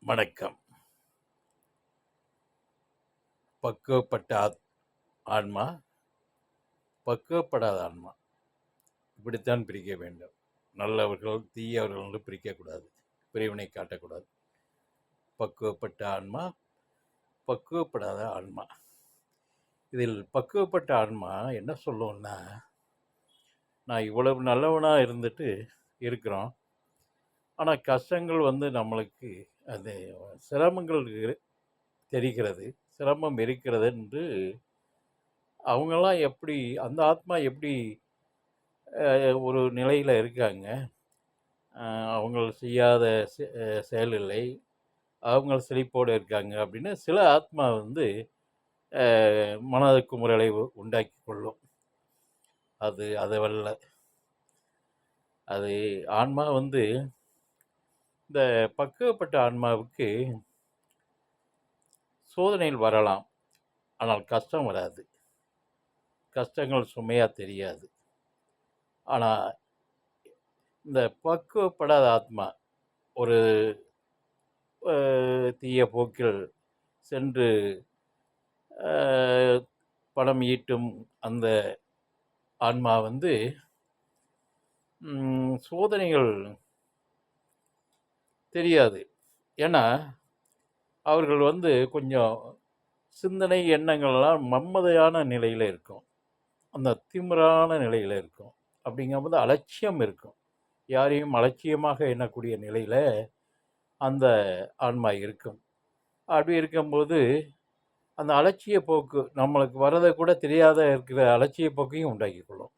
வணக்கம். பக்குவப்பட்ட ஆன்மா, பக்குவப்படாத ஆன்மா, இப்படித்தான் பிரிக்க வேண்டும். நல்லவர்கள் தீயவர்கள் என்று பிரிக்கக்கூடாது, பிரிவினை காட்டக்கூடாது. பக்குவப்பட்ட ஆன்மா, பக்குவப்படாத ஆன்மா. இதில் பக்குவப்பட்ட ஆன்மா என்ன சொல்லுவோம்னா, நான் இவ்வளவு நல்லவனாக இருந்துட்டு இருக்கிறோம், ஆனால் கஷ்டங்கள் நம்மளுக்கு அது சிரமங்கள் தெரிகிறது, சிரமம் இருக்கிறது என்று அவங்கெல்லாம் எப்படி, அந்த ஆத்மா எப்படி ஒரு நிலையில் இருக்காங்க, அவங்க செய்யாத செயல் இல்லை, அவங்க செழிப்போடு இருக்காங்க அப்படின்னு சில ஆத்மா மனது குமுறலை உண்டாக்கி கொள்ளும். அது அதவல்ல. அது ஆன்மா இந்த பக்குவப்பட்ட ஆன்மாவுக்கு சோதனையில் வரலாம், ஆனால் கஷ்டம் வராது, கஷ்டங்கள் சுமையாக தெரியாது. ஆனால் இந்த பக்குவப்படாத ஆத்மா ஒரு தீய போக்கில் சென்று பணம் ஈட்டும் அந்த ஆன்மா சோதனைகள் தெரியாது. ஏன்னா அவர்கள் கொஞ்சம் சிந்தனை எண்ணங்கள்லாம் மம்மதையான நிலையில் இருக்கும், அந்த திமிரான நிலையில் இருக்கும். அப்படிங்கும்போது அலட்சியம் இருக்கும், யாரையும் அலட்சியமாக எண்ணக்கூடிய நிலையில் அந்த ஆன்மா இருக்கும். அப்படி இருக்கும்போது அந்த அலட்சிய போக்கு நம்மளுக்கு வரதை கூட தெரியாத இருக்கிற அலட்சிய போக்கையும் உண்டாக்கி கொள்ளும்.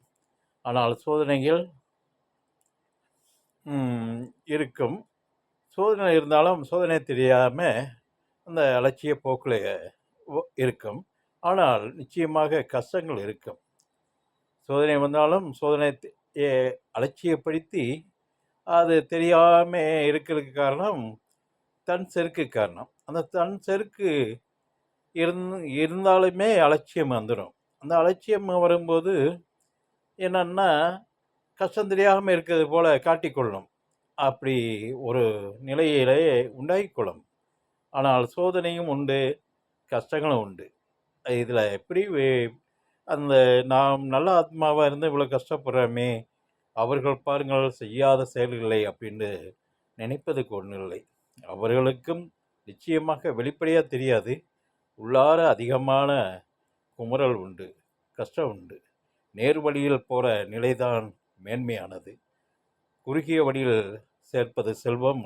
ஆனால் சோதனைகள் இருக்கும். சோதனை இருந்தாலும் சோதனை தெரியாமல் அந்த அலட்சிய போக்கில் இருக்கும். ஆனால் நிச்சயமாக கஷ்டங்கள் இருக்கும். சோதனை வந்தாலும் சோதனை அலட்சியப்படுத்தி அது தெரியாமல் இருக்கிறதுக்கு காரணம் தன் செருக்கு காரணம். அந்த தன் செருக்கு இருந்தாலுமே அலட்சியம் வந்துடும். அந்த அலட்சியம் வரும்போது என்னன்னா கஷ்டம் தெரியாமல் இருக்கிறது போல காட்டிக்கொள்ளும். அப்படி ஒரு நிலையிலே உண்டாகிக்கொள்ளும். ஆனால் சோதனையும் உண்டு, கஷ்டங்களும் உண்டு. இதில் எப்படி அந்த நாம் நல்ல ஆத்மாவாக இருந்து இவ்வளோ கஷ்டப்படுறோமே, அவர்கள் பாருங்கள் செய்யாத செயல்களை அப்படின்னு நினைப்பதுக்கு ஒன்றும் இல்லை. அவர்களுக்கும் நிச்சயமாக வெளிப்படையாக தெரியாது, உள்ளார அதிகமான குமுறல் உண்டு, கஷ்டம் உண்டு. நேர் வழியில் போகிற நிலைதான் மேன்மையானது. குறுகிய வழியில் சேர்ப்பது செல்வம்.